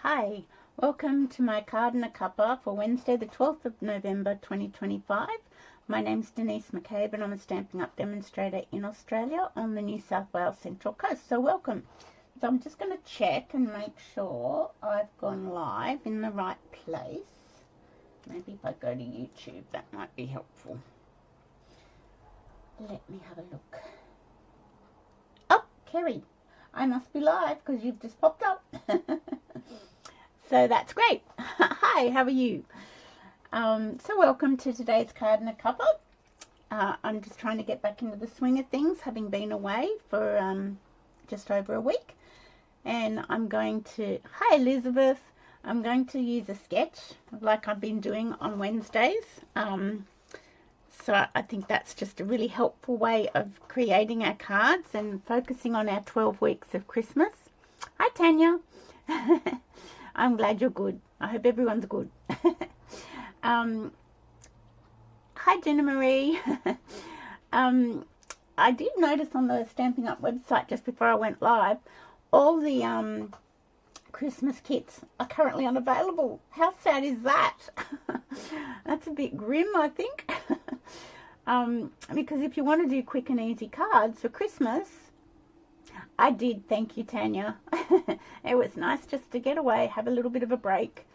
Hi, welcome to my card and a cuppa for Wednesday the 12th of November 2025. My name's Denise McCabe and I'm a Stampin' Up demonstrator in Australia on the New South Wales Central Coast, so welcome. So I'm just going to check and make sure I've gone live in the right place. Maybe if I go to YouTube that might be helpful. Let me have a look. Oh, Kerry, I must be live because you've just popped up. So that's great. Hi, how are you? So welcome to today's card and a cuppa. I'm just trying to get back into the swing of things, having been away for just over a week. And I'm going to, hi Elizabeth, I'm going to use a sketch like I've been doing on Wednesdays. So I think that's just a really helpful way of creating our cards and focusing on our 12 weeks of Christmas. Hi Tanya. I'm glad you're good. I hope everyone's good. Hi Jenna Marie. I did notice on the Stampin' Up website just before I went live, all the Christmas kits are currently unavailable. How sad is that? That's a bit grim, I think. Because if you want to do quick and easy cards for Christmas, I did, thank you Tanya. It was nice just to get away, have a little bit of a break,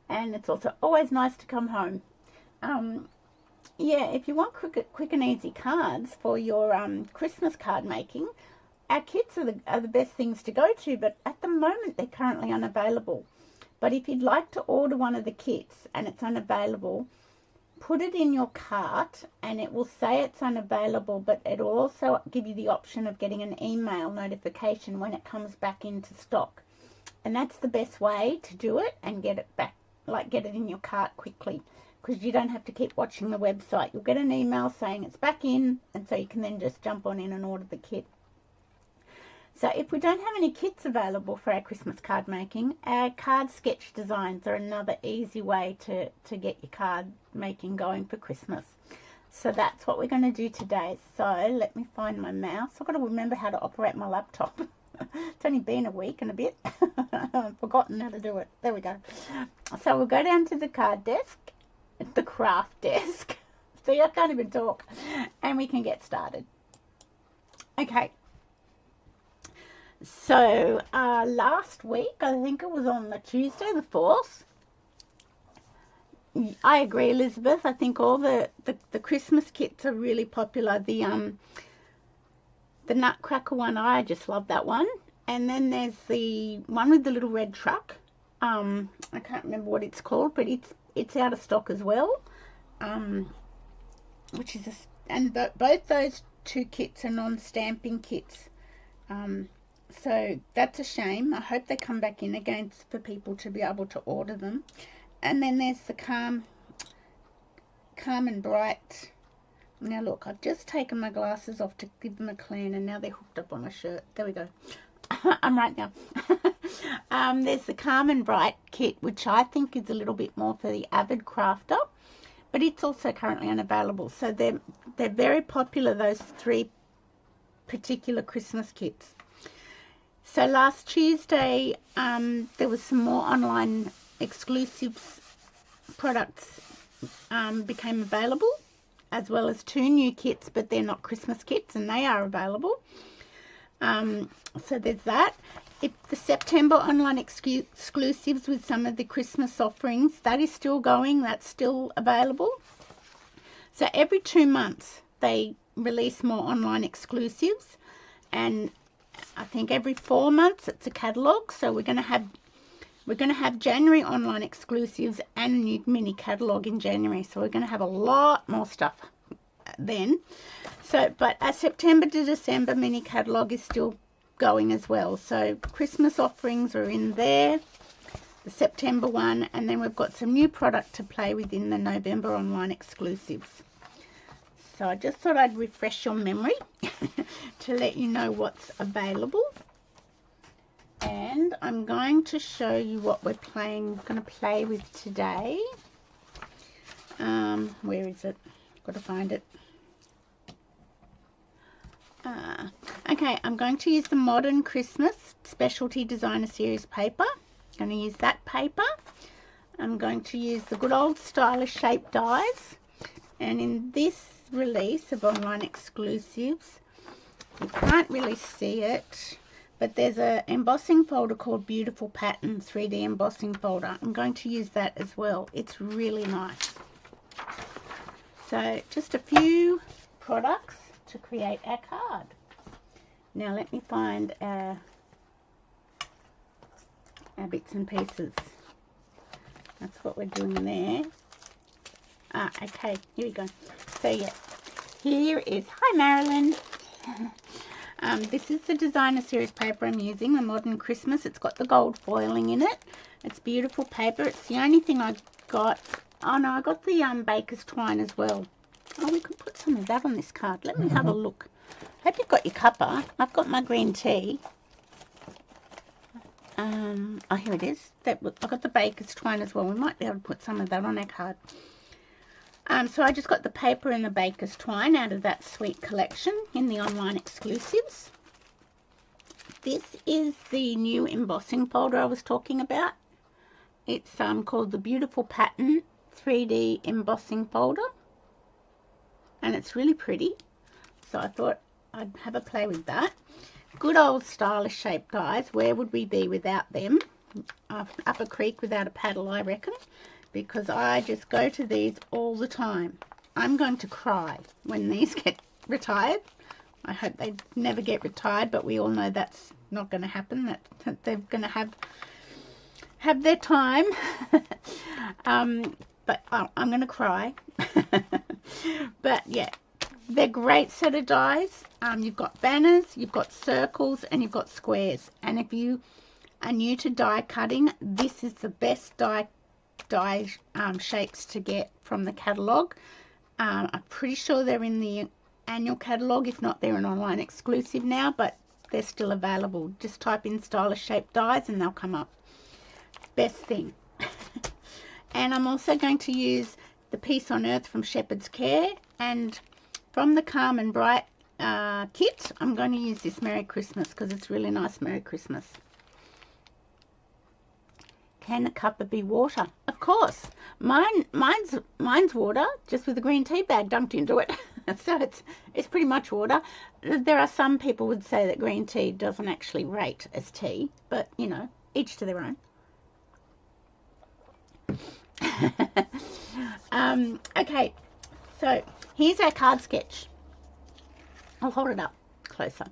and it's also always nice to come home. Yeah, if you want quick and easy cards for your Christmas card making, our kits are the best things to go to, but at the moment they're currently unavailable. But if you'd like to order one of the kits and it's unavailable, put it in your cart and it will say it's unavailable, but it will also give you the option of getting an email notification when it comes back into stock. And that's the best way to do it and get it back, like get it in your cart quickly, because you don't have to keep watching the website. You'll get an email saying it's back in, and so you can then just jump on in and order the kit. So if we don't have any kits available for our Christmas card making, our card sketch designs are another easy way to get your card making going for Christmas. So that's what we're going to do today. So let me find my mouse. I've got to remember how to operate my laptop. It's only been a week and a bit. I've forgotten how to do it. There we go. So we'll go down to the card desk, the craft desk. See, I can't even talk. And we can get started. Okay. So last week, I think it was on the Tuesday the 4th, I agree Elizabeth, I think all the Christmas kits are really popular. The Nutcracker one, I just love that one. And then there's the one with the little red truck. I can't remember what it's called, but it's out of stock as well. Which is both those two kits are non-stamping kits. So that's a shame. I hope they come back in again for people to be able to order them. And then there's the Calm and Bright. Now look, I've just taken my glasses off to give them a clean, and now they're hooked up on my shirt. There we go. I'm right now. There's the Calm and Bright kit, which I think is a little bit more for the avid crafter, but it's also currently unavailable. So they're very popular, those three particular Christmas kits. So last Tuesday, there was some more online exclusive products became available, as well as 2 new kits, but they're not Christmas kits, and they are available. So there's that. The September online exclusives with some of the Christmas offerings, that is still going. That's still available. So every 2 months, they release more online exclusives, and I think every 4 months it's a catalogue. So we're going to have January online exclusives and a new mini catalogue in January. So we're going to have a lot more stuff then. So, but our September to December mini catalogue is still going as well. So Christmas offerings are in there, the September one, and then we've got some new product to play with in the November online exclusives. So I just thought I'd refresh your memory to let you know what's available. And I'm going to show you what we're going to play with today. Where is it? Got to find it. Okay, I'm going to use the Modern Christmas Specialty Designer Series paper. I'm going to use that paper. I'm going to use the good old stylish shape dies. And in this release of online exclusives, you can't really see it, but there's an embossing folder called Beautiful Pattern 3D embossing folder. I'm going to use that as well. It's really nice. So just a few products to create our card. Now let me find our bits and pieces. That's what we're doing there. Okay, here we go. So yeah, here is, hi Marilyn. This is the designer series paper I'm using, the Modern Christmas. It's got the gold foiling in it. It's beautiful paper. It's the only thing I got. Oh no, I got the baker's twine as well. Oh, we could put some of that on this card. Let me have a look. Hope you've got your cuppa. I've got my green tea. Oh, here it is. I've got the baker's twine as well. We might be able to put some of that on our card. So I just got the paper and the baker's twine out of that sweet collection in the online exclusives. This is the new embossing folder I was talking about. It's called the Beautiful Pattern 3D embossing folder. And it's really pretty. So I thought I'd have a play with that. Good old stylish shape dies. Where would we be without them? Up a creek without a paddle, I reckon. Because I just go to these all the time. I'm going to cry when these get retired. I hope they never get retired, but we all know that's not going to happen. That they're going to have their time. But I'm going to cry. But yeah, they're great set of dies. You've got banners, you've got circles, and you've got squares. And if you are new to die cutting, this is the best die shapes to get from the catalogue. I'm pretty sure they're in the annual catalogue. If not, they're an online exclusive now, but they're still available. Just type in stylish shape dies and they'll come up. Best thing. And I'm also going to use the Peace on Earth from Shepherd's Care, and from the Calm and Bright kit, I'm going to use this Merry Christmas because it's really nice Merry Christmas. Can a cuppa be water? Of course. Mine's water, just with a green tea bag dunked into it. So it's pretty much water. There are some people would say that green tea doesn't actually rate as tea, but you know, each to their own. Okay, so here's our card sketch. I'll hold it up closer.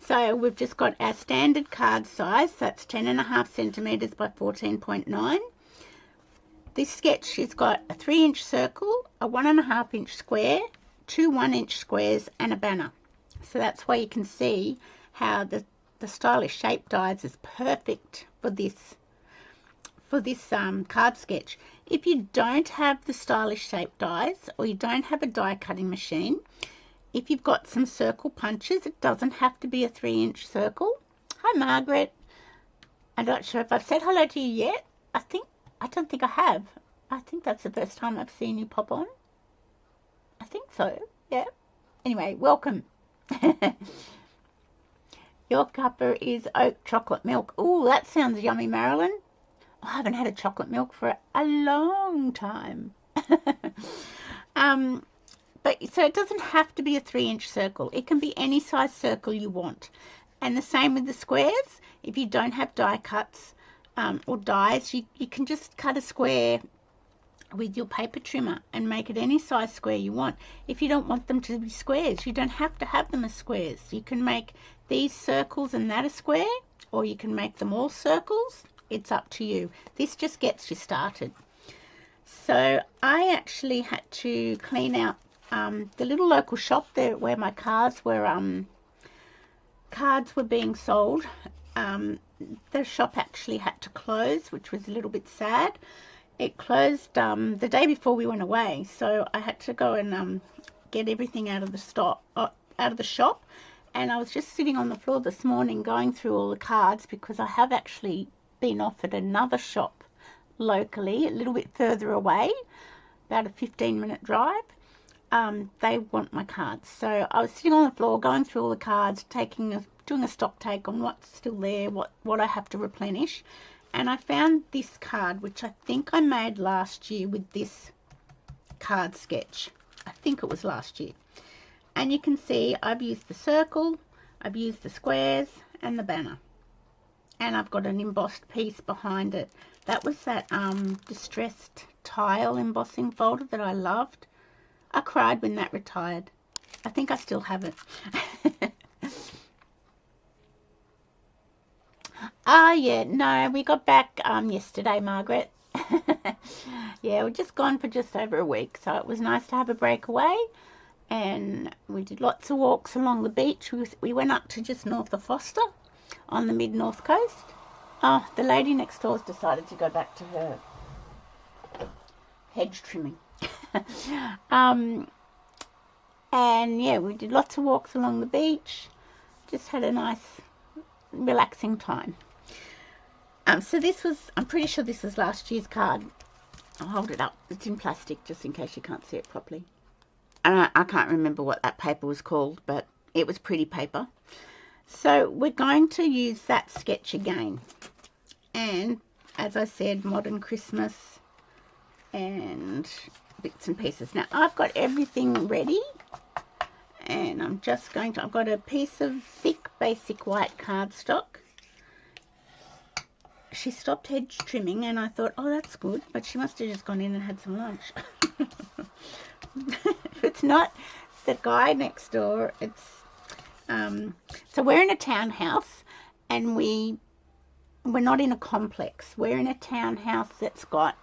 So we've just got our standard card size. That's 10.5 centimeters by 14.9. This sketch has got a 3-inch circle, a 1.5-inch square, 2 1-inch squares, and a banner. So that's why you can see how the stylish shape dies is perfect for this card sketch. If you don't have the stylish shape dies, or you don't have a die cutting machine, if you've got some circle punches, it doesn't have to be a 3-inch circle. Hi Margaret. I'm not sure if I've said hello to you yet. I don't think I have. I think that's the first time I've seen you pop on. I think so, yeah. Anyway, welcome. Your cuppa is oat chocolate milk. Ooh, that sounds yummy, Marilyn. I haven't had a chocolate milk for a long time. But so it doesn't have to be a 3-inch circle. It can be any size circle you want. And the same with the squares. If you don't have die cuts or dies, you can just cut a square with your paper trimmer and make it any size square you want. If you don't want them to be squares, you don't have to have them as squares. You can make these circles and that a square, or you can make them all circles. It's up to you. This just gets you started. So I actually had to clean out the little local shop there where my cards were being sold. The shop actually had to close, which was a little bit sad. It closed the day before we went away, so I had to go and get everything out of the shop. And I was just sitting on the floor this morning going through all the cards, because I have actually been offered another shop locally, a little bit further away, about a 15-minute drive. They want my cards. So I was sitting on the floor going through all the cards, doing a stock take on what's still there, what I have to replenish. And I found this card, which I think I made last year with this card sketch. I think it was last year. And you can see I've used the circle, I've used the squares and the banner. And I've got an embossed piece behind it. That was that distressed tile embossing folder that I loved. I cried when that retired. I think I still have it. Oh, yeah, no, we got back yesterday, Margaret. Yeah, we've just gone for just over a week, so it was nice to have a break away. And we did lots of walks along the beach. We went up to just north of Foster on the mid-north coast. Oh, the lady next door's decided to go back to her hedge trimming. And yeah, we did lots of walks along the beach. Just had a nice, relaxing time. So this was, I'm pretty sure this was last year's card. I'll hold it up. It's in plastic, just in case you can't see it properly. And I can't remember what that paper was called, but it was pretty paper. So we're going to use that sketch again. And as I said, modern Christmas and bits and pieces. Now I've got everything ready. And I'm just going to, I've got a piece of thick basic white cardstock. She stopped hedge trimming and I thought, oh, that's good, but she must have just gone in and had some lunch. It's not the guy next door. It's so we're in a townhouse and we're not in a complex. We're in a townhouse that's got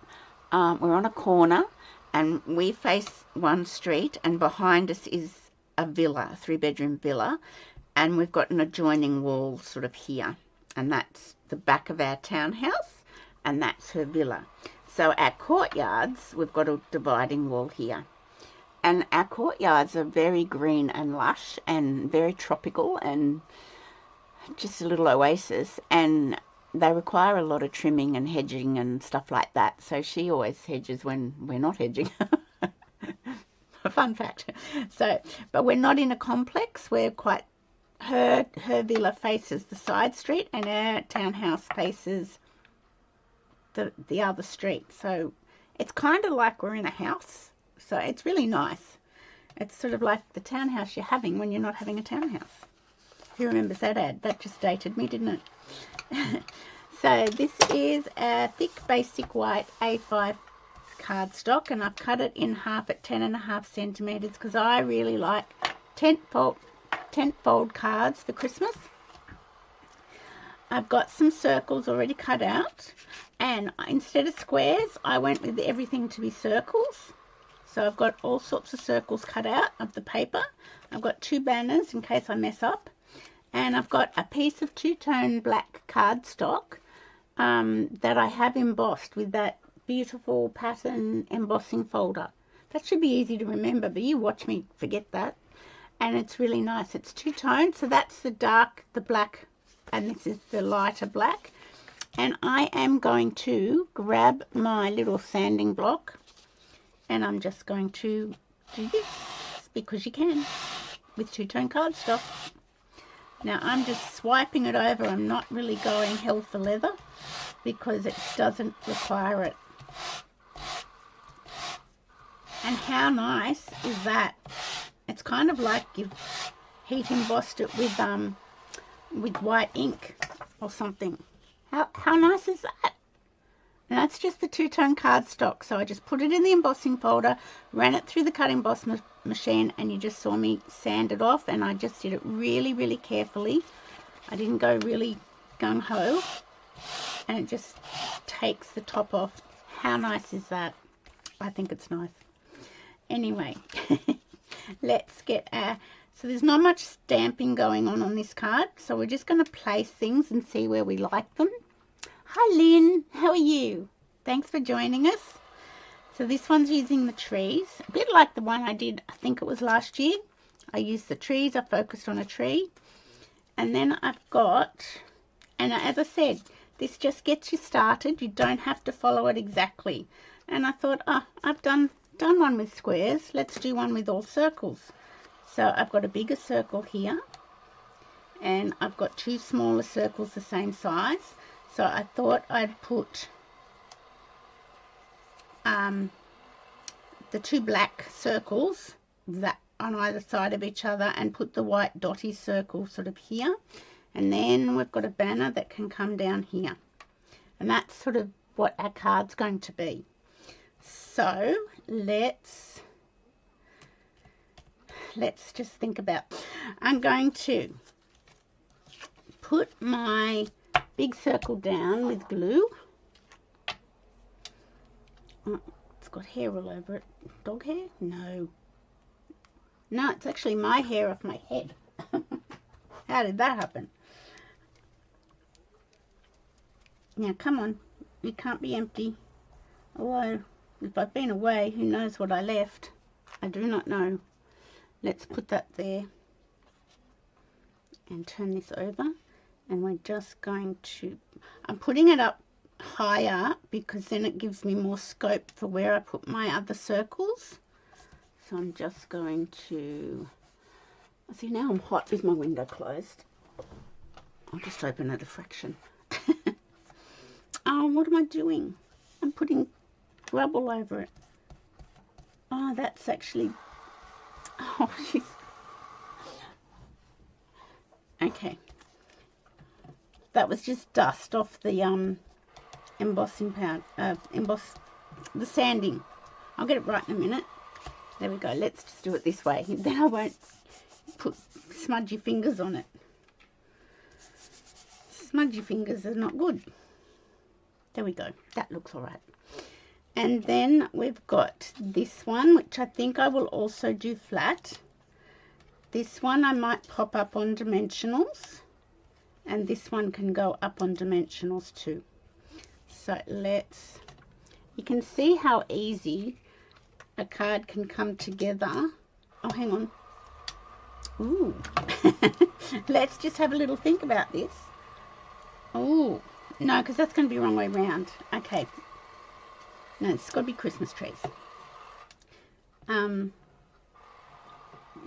we're on a corner and we face one street and behind us is a villa, a 3-bedroom villa, and we've got an adjoining wall sort of here, and that's the back of our townhouse and that's her villa. So our courtyards, we've got a dividing wall here, and our courtyards are very green and lush and very tropical and just a little oasis, and they require a lot of trimming and hedging and stuff like that. So she always hedges when we're not hedging. A fun fact. So, but we're not in a complex. We're quite, her villa faces the side street and our townhouse faces the other street. So it's kind of like we're in a house. So it's really nice. It's sort of like the townhouse you're having when you're not having a townhouse. Who remembers that ad? That just dated me, didn't it? So this is a thick basic white A5 cardstock, and I've cut it in half at 10.5 centimeters because I really like tent fold cards for Christmas. I've got some circles already cut out, and instead of squares I went with everything to be circles. So I've got all sorts of circles cut out of the paper. I've got 2 banners in case I mess up, and I've got a piece of 2-tone black cardstock that I have embossed with that beautiful pattern embossing folder. That should be easy to remember, but you watch me forget that. And it's really nice. It's 2-tone, so that's the dark, the black, and this is the lighter black. And I am going to grab my little sanding block, and I'm just going to do this because you can with 2-tone cardstock. Now I'm just swiping it over. I'm not really going hell for leather because it doesn't require it. And how nice is that? It's kind of like you've heat embossed it with white ink or something. How nice is that? And that's just the 2-tone cardstock. So I just put it in the embossing folder, ran it through the cut emboss machine, and you just saw me sand it off, and I just did it really, really carefully. I didn't go really gung-ho, and it just takes the top off. How nice is that? I think it's nice. Anyway, let's get our... So there's not much stamping going on this card, so we're just going to place things and see where we like them. Hi Lynn, how are you? Thanks for joining us. So this one's using the trees, a bit like the one I did, I think it was last year. I used the trees, I focused on a tree. And then I've got, and as I said, this just gets you started. You don't have to follow it exactly. And I thought, oh, I've done one with squares. Let's do one with all circles. So I've got a bigger circle here, and I've got 2 smaller circles the same size. So I thought I'd put the two black circles that on either side of each other and put the white dotty circle sort of here, and then we've got a banner that can come down here, and that's sort of what our card's going to be. So let's just think about, I'm going to put my big circle down with glue. Oh, it's got hair all over it. Dog hair? No, it's actually my hair off my head. How did that happen? Now come on, it can't be empty. Although if I've been away, who knows what I left? I do not know. Let's put that there and turn this over, and we're just going to, I'm putting it up higher because then it gives me more scope for where I put my other circles. So I'm just going to, see, now I'm hot with my window closed. I'll just open it a fraction. Oh, what am I doing? I'm putting rub all over it. Oh, that's actually, oh, jeez. Okay. That was just dust off the embossing powder, the sanding. I'll get it right in a minute. There we go. Let's just do it this way. Then I won't put smudgy fingers on it. Smudgy fingers are not good. There we go. That looks all right. And then we've got this one, which I think I will also do flat. This one I might pop up on dimensionals, and this one can go up on dimensionals too. So let's, you can see how easy a card can come together. Oh, hang on. Ooh. Let's just have a little think about this. Oh, no, because that's going to be the wrong way round. Okay. No, it's got to be Christmas trees.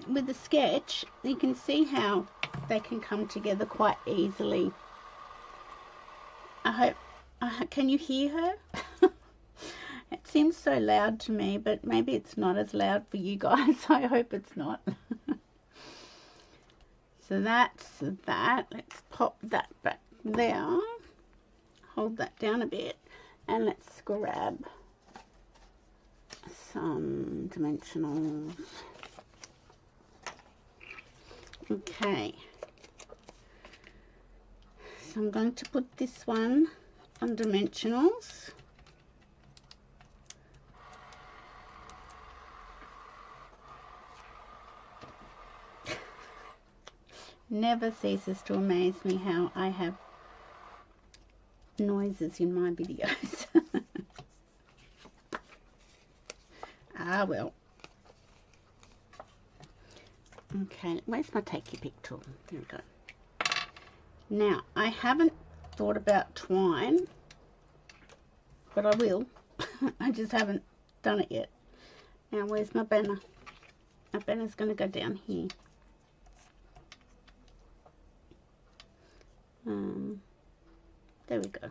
With the sketch, you can see how they can come together quite easily. I hope, can you hear her? It seems so loud to me, but maybe it's not as loud for you guys. I hope it's not. So that's that. Let's pop that back there. Hold that down a bit, and let's grab some dimensionals. Okay, so I'm going to put this one on dimensionals. Never ceases to amaze me how I have noises in my videos. Ah, well. Okay, where's my take your pick tool? There we go. Now, I haven't thought about twine, but I will. I just haven't done it yet. Now, where's my banner? My banner's going to go down here. There we go.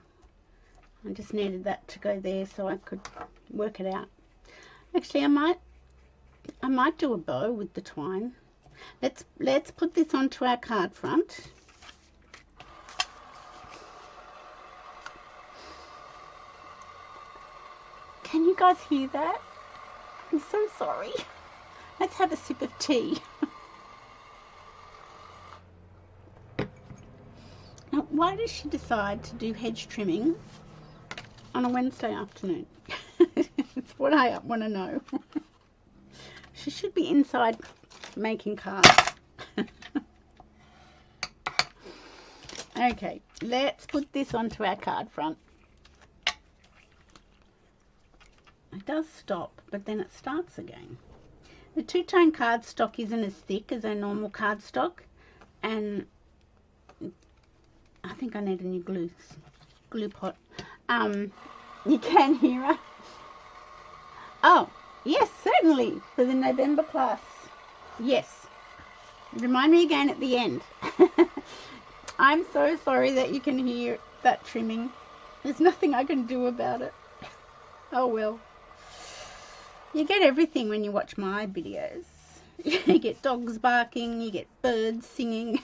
I just needed that to go there so I could work it out. Actually, I might do a bow with the twine. Let's put this onto our card front. Can you guys hear that? I'm so sorry. Let's have a sip of tea. Now, why does she decide to do hedge trimming on a Wednesday afternoon? It's what I want to know. She should be inside making cards. Okay, let's put this onto our card front. It does stop, but then it starts again. The two-tone cardstock isn't as thick as a normal cardstock, and I think I need a new glue pot. You can hear her. Oh, yes, certainly, for the November class. Yes. Remind me again at the end. I'm so sorry that you can hear that trimming. There's nothing I can do about it. Oh well. You get everything when you watch my videos. You get dogs barking, you get birds singing.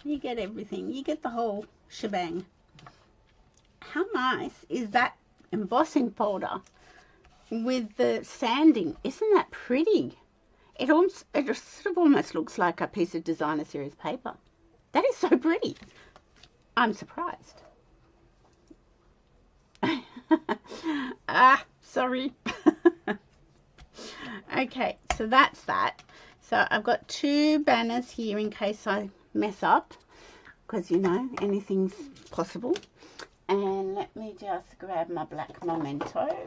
You get everything. You get the whole shebang. How nice is that embossing folder with the sanding? Isn't that pretty? It sort of almost looks like a piece of designer series paper. That is so pretty. I'm surprised. Sorry. Okay, so that's that. So I've got 2 banners here in case I mess up, because you know, anything's possible. And let me just grab my black memento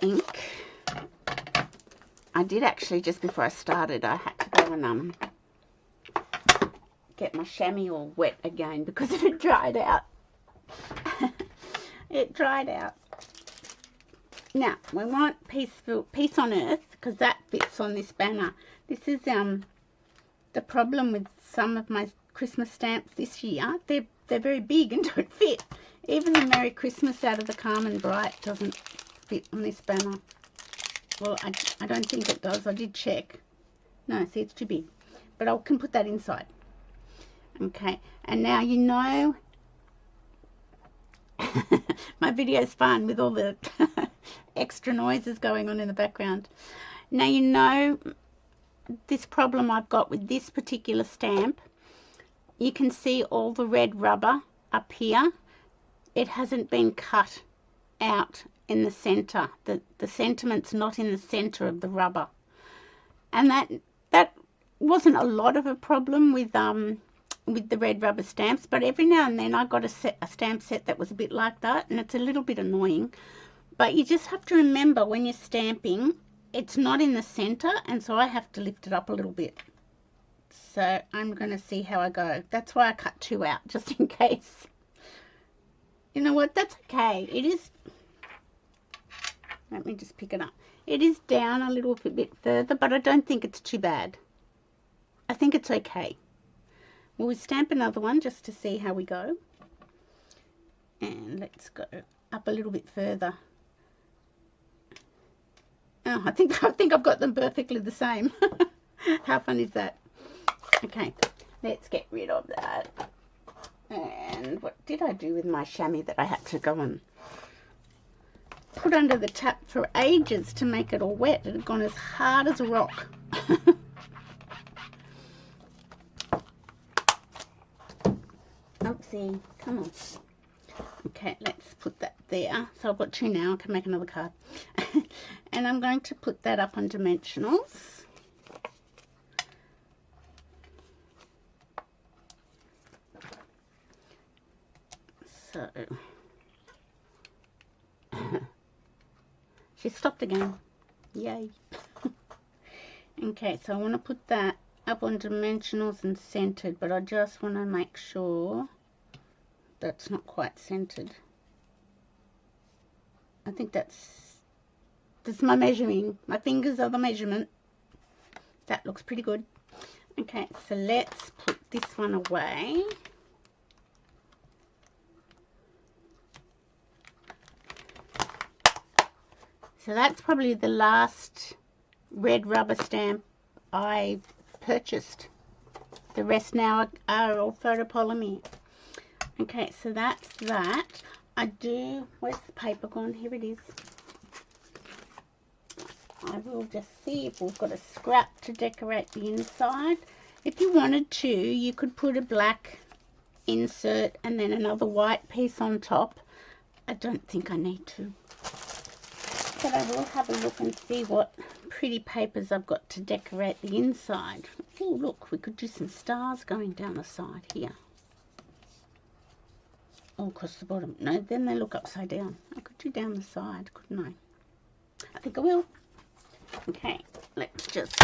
ink. I did actually, just before I started, I had to go and get my chamois all wet again because it had dried out. It dried out. Now we want Peace on Earth, because that fits on this banner. This is the problem with some of my Christmas stamps this year. They're very big and don't fit. Even the Merry Christmas out of the Calm and Bright doesn't fit on this banner. Well, I don't think it does. I did check. No, see, it's too big. But I can put that inside. Okay, and now you know my video's fun with all the extra noises going on in the background. Now you know this problem I've got with this particular stamp. You can see all the red rubber up here. It hasn't been cut out in the center. The sentiment's not in the center of the rubber, and that wasn't a lot of a problem with the red rubber stamps, but every now and then I got a stamp set that was a bit like that, and it's a little bit annoying. But you just have to remember when you're stamping, it's not in the center, and so I have to lift it up a little bit. So I'm going to see how I go. That's why I cut 2 out, just in case. You know what? That's okay. It is... Let me just pick it up. It is down a little bit further, but I don't think it's too bad. I think it's okay. We'll stamp another one just to see how we go. And let's go up a little bit further. Oh, I think I've got them perfectly the same. How fun is that? Okay, let's get rid of that. And what did I do with my chamois that I had to go and put under the tap for ages to make it all wet? It had gone as hard as a rock. Oopsie, come on. Okay, let's put that there. So I've got 2 now. I can make another card. And I'm going to put that up on dimensionals. So she stopped again. Yay. Okay, so I want to put that up on dimensionals and centered, but I just want to make sure that's not quite centered. I think that's my measuring. My fingers are the measurement. That looks pretty good. Okay, so let's put this one away. So that's probably the last red rubber stamp I purchased. The rest now are all photopolymer. Okay, so that's that. Where's the paper gone? Here it is. I will just see if we've got a scrap to decorate the inside. If you wanted to, you could put a black insert and then another white piece on top. I don't think I need to. But I will have a look and see what pretty papers I've got to decorate the inside. Oh, look, we could do some stars going down the side here. All across the bottom. No, then they look upside down. I could do down the side, couldn't I? I think I will. Okay, let's just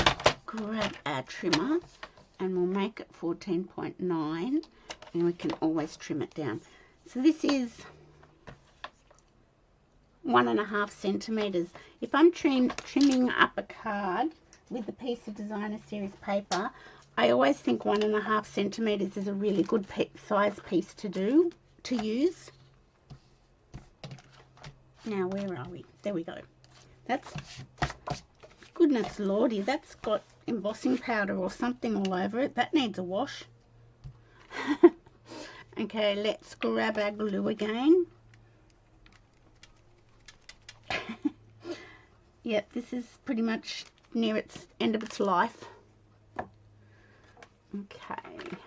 grab our trimmer and we'll make it 14.9 and we can always trim it down. So this is 1.5 centimeters. If I'm trimming up a card with a piece of designer series paper, I always think 1.5 centimeters is a really good size piece to use. Now, where are we? There we go. That's, goodness lordy, that's got embossing powder or something all over it. That needs a wash. Okay, let's grab our glue again. Yep, this is pretty much near its end of its life. Okay,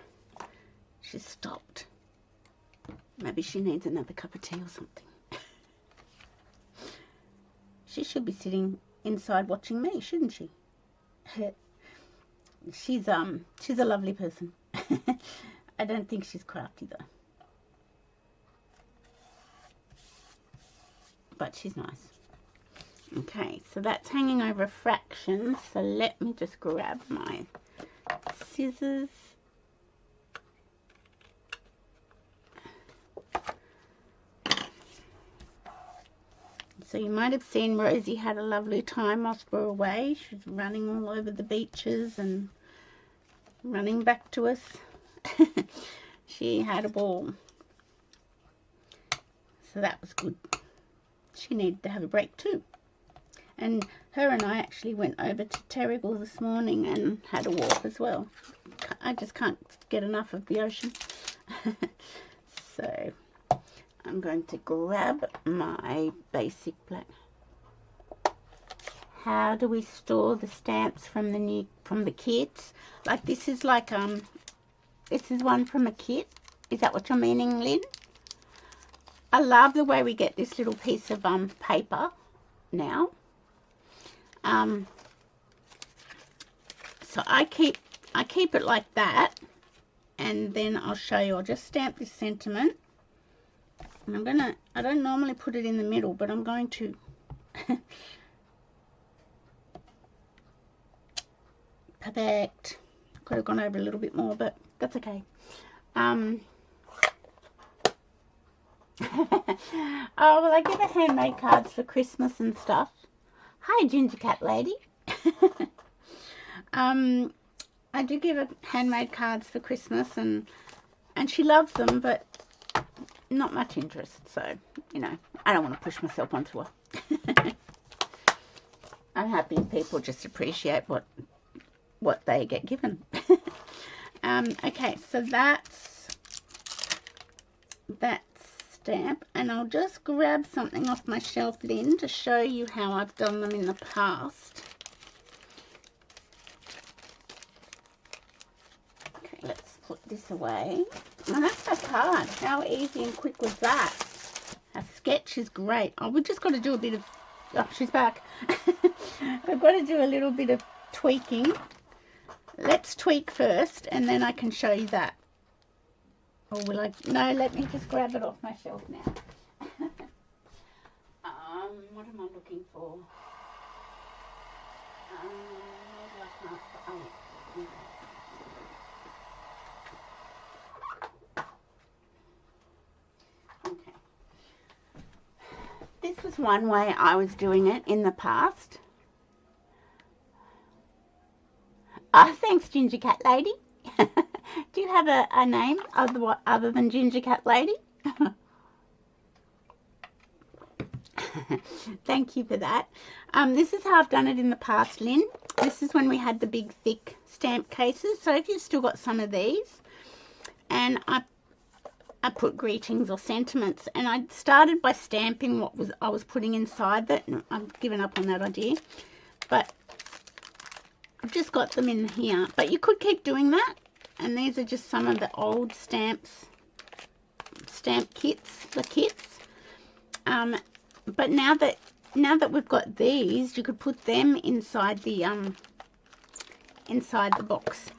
she's stopped. Maybe she needs another cup of tea or something. She should be sitting inside watching me, shouldn't she? She's a lovely person. I don't think she's crafty though. But she's nice. Okay, so that's hanging over a fraction. So let me just grab my scissors. So you might have seen Rosie had a lovely time whilst we're away. She's running all over the beaches and running back to us. She had a ball. So that was good. She needed to have a break too. And her and I actually went over to Terrigal this morning and had a walk as well. I just can't get enough of the ocean. So I'm going to grab my basic black. How do we store the stamps from the kits? Like this is like this is one from a kit. Is that what you're meaning, Lynn? I love the way we get this little piece of paper now. So I keep it like that, and then I'll show you. I'll just stamp this sentiment, and I don't normally put it in the middle, but I'm going to perfect. Could have gone over a little bit more, but that's okay. Oh, well, I give her handmade cards for Christmas and stuff. Hi, Ginger Cat Lady. I do give her handmade cards for Christmas, and she loves them, but not much interest. So, you know, I don't want to push myself onto her. I'm happy people just appreciate what they get given. Okay, so that's that stamp, and I'll just grab something off my shelf, Lynn, to show you how I've done them in the past. Okay, let's put this away. Oh, that's so hard. How easy and quick was that? Our sketch is great. Oh, we've just got to do a bit of... Oh, she's back. We've got to do a little bit of tweaking. Let's tweak first, and then I can show you that. Or will I? No, let me just grab it off my shelf now. What am I looking for? Okay. This was one way I was doing it in the past. Thanks, Ginger Cat Lady. Do you have a name other than Ginger Cat Lady? Thank you for that. This is how I've done it in the past, Lynn. This is when we had the big, thick stamp cases. So if you've still got some of these, and I put greetings or sentiments, and I started by stamping what I was putting inside that. I've given up on that idea, but I've just got them in here. But you could keep doing that. And these are just some of the old stamp kits, the kits. But now that we've got these, you could put them inside the box.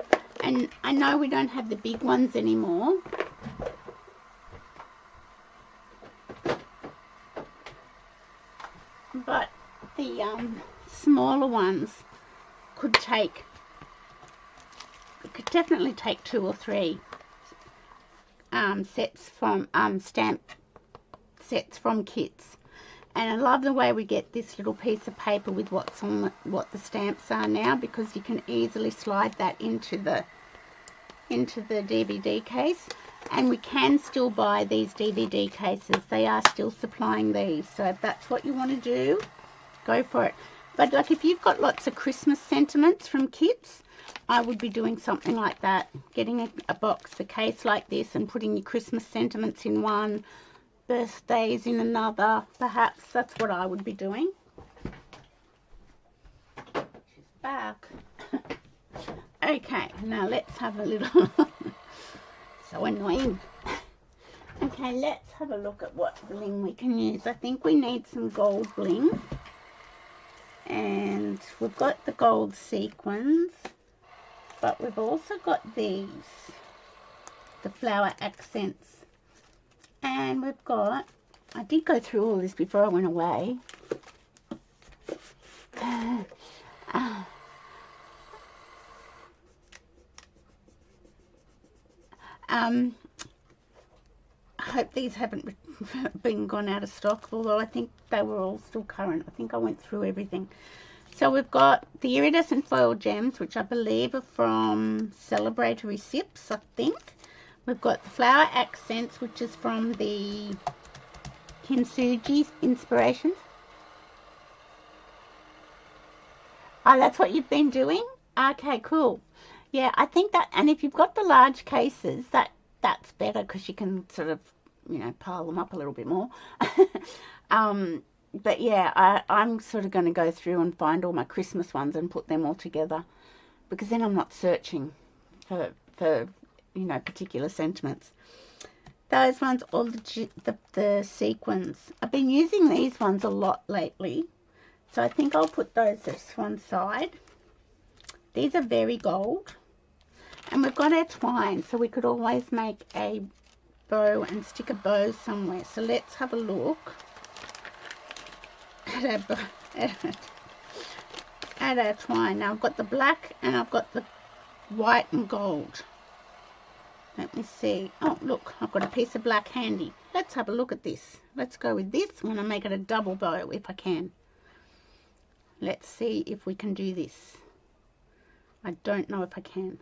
And I know we don't have the big ones anymore. But the smaller ones could definitely take 2 or 3 sets from stamp sets from kits. And I love the way we get this little piece of paper with what's on what the stamps are now, because you can easily slide that into the into the DVD case. And we can still buy these DVD cases. They are still supplying these. So if that's what you want to do, go for it. But like if you've got lots of Christmas sentiments from kits, I would be doing something like that. Getting a box, a case like this, and putting your Christmas sentiments in one, birthdays in another. Perhaps that's what I would be doing. She's back. Okay, now let's have a little... So annoying. Okay, let's have a look at what bling we can use. I think we need some gold bling. And we've got the gold sequins, but we've also got these, the flower accents. And we've got, I did go through all this before I went away. I hope these haven't been gone out of stock, although I think they were all still current. I think I went through everything. So we've got the iridescent foil gems, which I believe are from Celebratory Sips, I think. We've got the flower accents, which is from the Kintsugi Inspirations. Oh, that's what you've been doing? Okay, cool. Yeah, I think that, and if you've got the large cases, that's better because you can sort of, you know, pile them up a little bit more. But yeah, I'm sort of going to go through and find all my Christmas ones and put them all together, because then I'm not searching for you know, particular sentiments. Those ones, all the sequins. I've been using these ones a lot lately, so I think I'll put those to one side. These are very gold. And we've got our twine, so we could always make a bow and stick a bow somewhere. So let's have a look at our twine. Now I've got the black and I've got the white and gold. Let me see. Oh, look, I've got a piece of black handy. Let's have a look at this. Let's go with this. I'm going to make it a double bow if I can. Let's see if we can do this. I don't know if I can.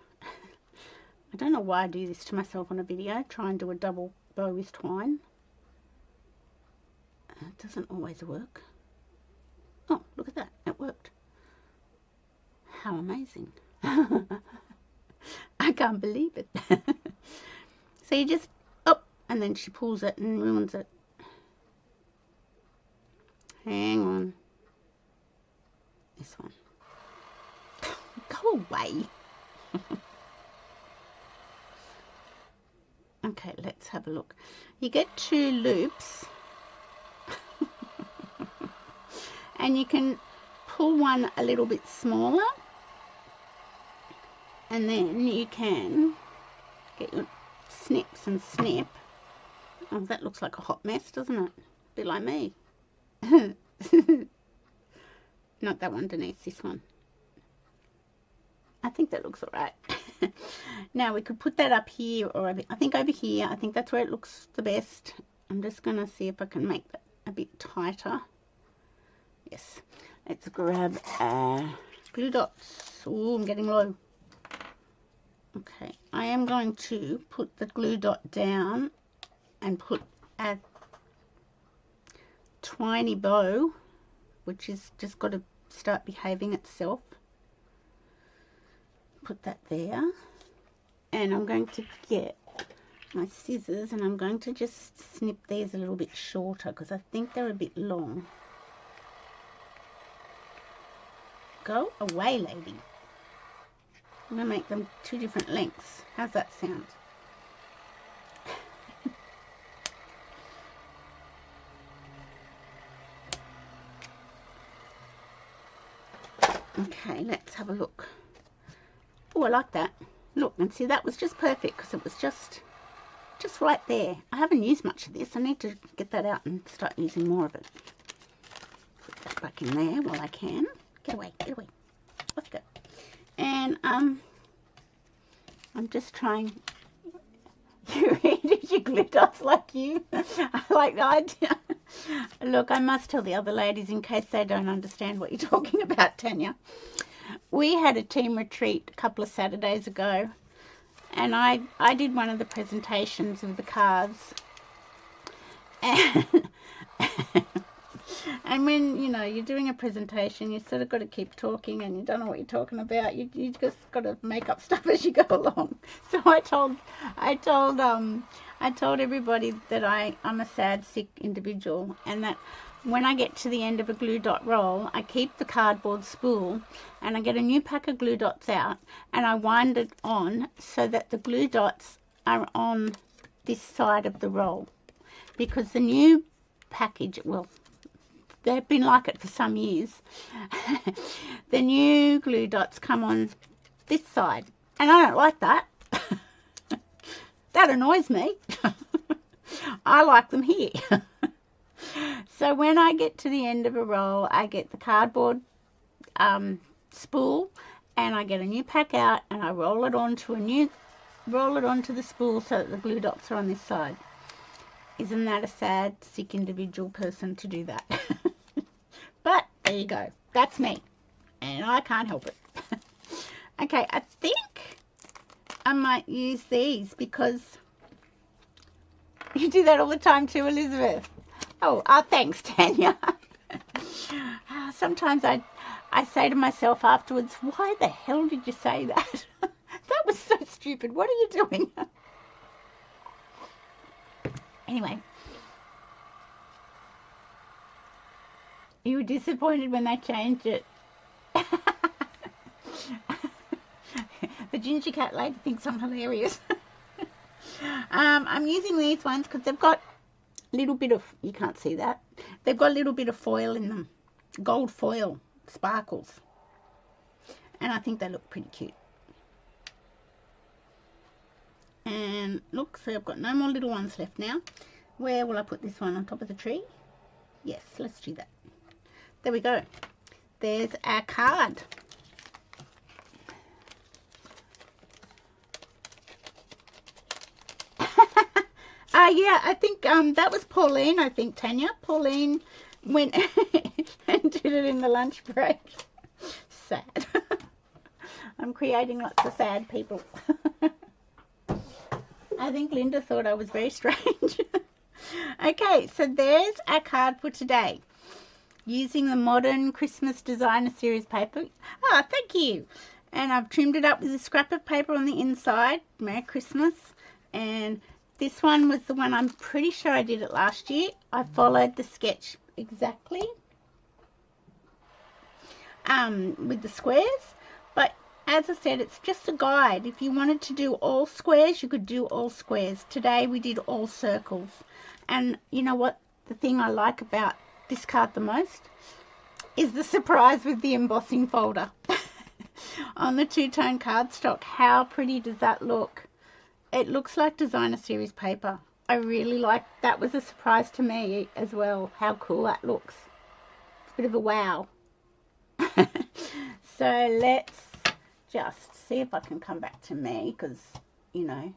I don't know why I do this to myself on a video. Try and do a double bow with twine. It doesn't always work. Oh, look at that. It worked. How amazing. I can't believe it. So you just, oh, and then she pulls it and ruins it. Hang on. This one. Go away. Okay, let's have a look. You get 2 loops and you can pull one a little bit smaller, and then you can get your snips and snip. Oh, that looks like a hot mess, doesn't it? A bit like me. Not that one underneath, this one. I think that looks alright. Now we could put that up here, or I think over here. I think that's where it looks the best. I'm just going to see if I can make that a bit tighter. Yes. Let's grab glue dots. Oh, I'm getting low. Okay. I am going to put the glue dot down and put a twiny bow, which is just got to start behaving itself. Put that there, and I'm going to get my scissors and I'm going to just snip these a little bit shorter because I think they're a bit long. Go away, lady. I'm going to make them 2 different lengths. How's that sound? Okay, let's have a look. Oh, I like that. Look, and see, that was just perfect because it was just right there. I haven't used much of this. I need to get that out and start using more of it. Put that back in there while I can. Get away, get away. Off you go. And I'm just trying. You did you glue dots like you? I like the idea. Look, I must tell the other ladies in case they don't understand what you're talking about, Tanya. We had a team retreat a couple of Saturdays ago, And I did one of the presentations of the cards, and and when, you know, you're doing a presentation, you sort of got to keep talking, and you don't know what you're talking about. You just got to make up stuff as you go along. So I told everybody that I'm a sad, sick individual, and that when I get to the end of a glue dot roll, I keep the cardboard spool and I get a new pack of glue dots out and I wind it on so that the glue dots are on this side of the roll, because the new package, well, they've been like it for some years, the new glue dots come on this side, and I don't like that. That annoys me. I like them here. So when I get to the end of a roll, I get the cardboard spool, and I get a new pack out, and I roll it onto the spool so that the glue dots are on this side. Isn't that a sad, sick individual person to do that? But there you go. That's me, and I can't help it. Okay, I think I might use these because you do that all the time too, Elizabeth. Oh, thanks, Tanya. Sometimes I say to myself afterwards, why the hell did you say that? That was so stupid. What are you doing? Anyway. You were disappointed when they changed it. The ginger cat lady thinks I'm hilarious. I'm using these ones because they've got a little bit of, you can't see that, they've got a little bit of foil in them. Gold foil, sparkles. And I think they look pretty cute. And look, so I've got no more little ones left now. Where will I put this one? On top of the tree? Yes, let's do that. There we go. There's our card. Yeah, I think that was Pauline, I think, Tanya. Pauline went and did it in the lunch break. Sad. I'm creating lots of sad people. I think Linda thought I was very strange. Okay, so there's our card for today. Using the Modern Christmas Designer Series paper. Thank you. And I've trimmed it up with a scrap of paper on the inside. Merry Christmas. And this one was the one, I'm pretty sure I did it last year. I followed the sketch exactly with the squares. But as I said, it's just a guide. If you wanted to do all squares, you could do all squares. Today we did all circles. And you know what? The thing I like about this card the most is the surprise with the embossing folder on the two-tone cardstock. How pretty does that look? It looks like designer series paper. I really like that. Was a surprise to me as well, how cool that looks. It's a bit of a wow. So let's just see if I can come back to me, because you know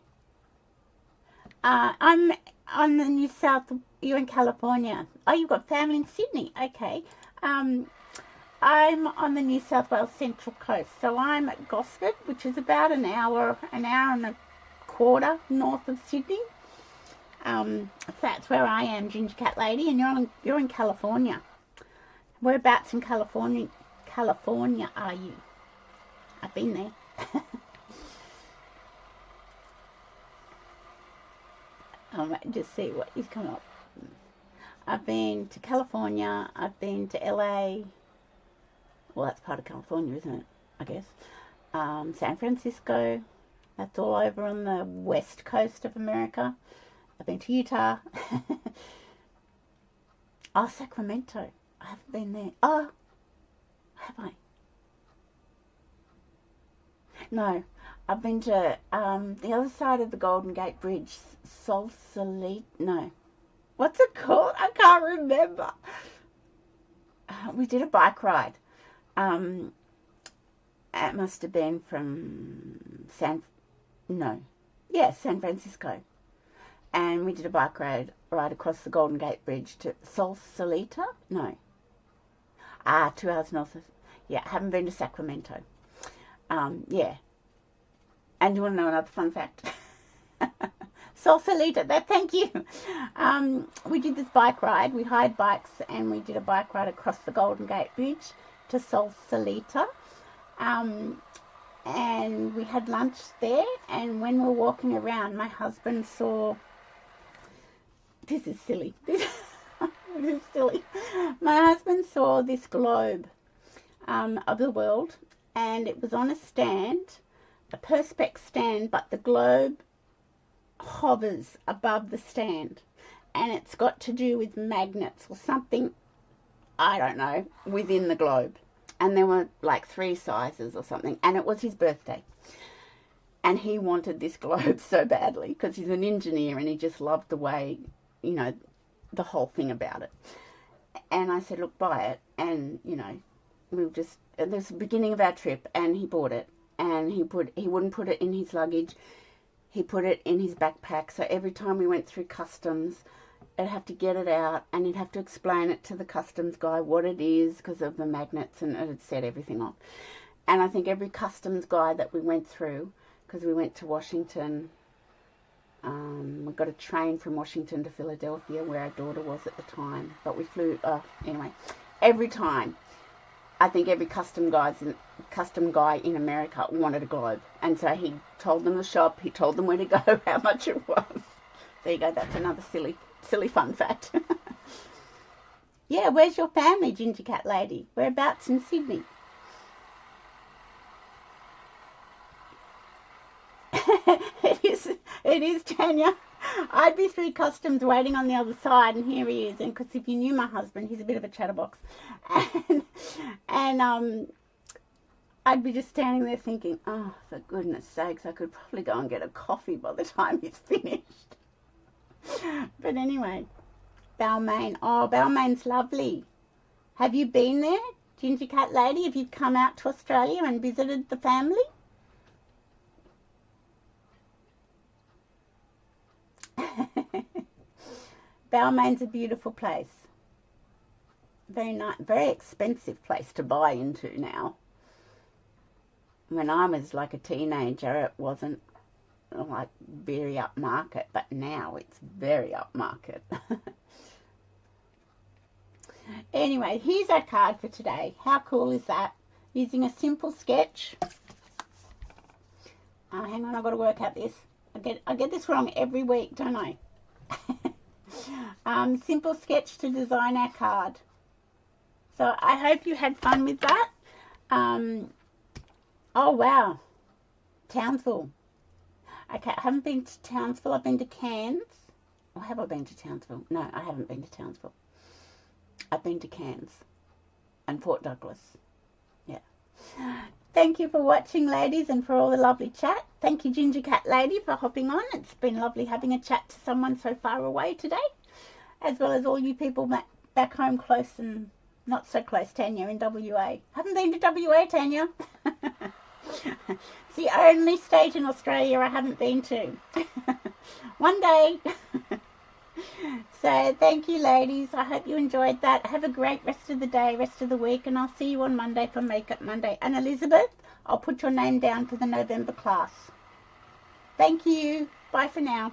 I'm on the New South. You're in California. Oh, you've got family in Sydney. Okay. I'm on the New South Wales Central Coast, so I'm at Gosford, which is about an hour and a quarter north of Sydney. That's where I am, Ginger Cat Lady, and you're in California. Whereabouts in California are you? I've been there. I might just see what you've come up. I've been to California. I've been to LA. Well, that's part of California, isn't it? I guess. San Francisco. That's all over on the west coast of America. I've been to Utah. Oh, Sacramento. I haven't been there. Oh, have I? No, I've been to the other side of the Golden Gate Bridge. Sausalito. No. What's it called? I can't remember. We did a bike ride. It must have been from San Francisco. And we did a bike ride across the Golden Gate Bridge to Sausalito? No. 2 hours north of... Yeah, I haven't been to Sacramento. Yeah. And you want to know another fun fact? Salsalita, thank you. We did this bike ride. We hired bikes and we did a bike ride across the Golden Gate Bridge to Salsalita. And we had lunch there. And when we were walking around, my husband saw... This is silly. This is silly. My husband saw this globe of the world, and it was on a stand, a perspex stand, but the globe hovers above the stand, and it's got to do with magnets or something, I don't know, within the globe. And there were like 3 sizes or something, and it was his birthday. And he wanted this globe so badly because he's an engineer and he just loved the way, you know, the whole thing about it. And I said, look, buy it. And, you know, we'll just, it was the beginning of our trip, and he bought it. And he wouldn't put it in his luggage. He put it in his backpack. So every time we went through customs, I'd have to get it out, and he'd have to explain it to the customs guy what it is because of the magnets, and it had set everything off. And I think every customs guy that we went through, because we went to Washington, we got a train from Washington to Philadelphia where our daughter was at the time, but we flew, anyway, every time, I think every custom guy in America wanted a globe. And so he told them the shop, he told them where to go, how much it was. There you go, that's another silly fun fact. Yeah, where's your family, Ginger Cat Lady? Whereabouts in Sydney? It is, Tanya. I'd be through customs waiting on the other side, and here he is. And because if you knew my husband, he's a bit of a chatterbox. And I'd be just standing there thinking, oh, for goodness sakes, I could probably go and get a coffee by the time he's finished. But anyway, Balmain. Oh, Balmain's lovely. Have you been there, Ginger Cat Lady? Have you come out to Australia and visited the family? Balmain's a beautiful place. Very nice, very expensive place to buy into now. When I was like a teenager, it wasn't like very upmarket, but now it's very upmarket. Anyway, here's our card for today. How cool is that? Using a simple sketch. Hang on, I've got to work out this. I get this wrong every week, don't I? Simple sketch to design our card. So I hope you had fun with that. Oh wow, Townsville. Okay, I haven't been to Townsville. I've been to Cairns. Or have I been to Townsville? No, I haven't been to Townsville. I've been to Cairns and Port Douglas. Yeah. Thank you for watching, ladies, and for all the lovely chat. Thank you, Ginger Cat Lady, for hopping on. It's been lovely having a chat to someone so far away today, as well as all you people back home close and not so close, Tanya, in WA. Haven't been to WA, Tanya. It's the only state in Australia I haven't been to. One day. So thank you, ladies. I hope you enjoyed that. Have a great rest of the day, rest of the week, and I'll see you on Monday for Makeup Monday. And Elizabeth, I'll put your name down for the November class. Thank you. Bye for now.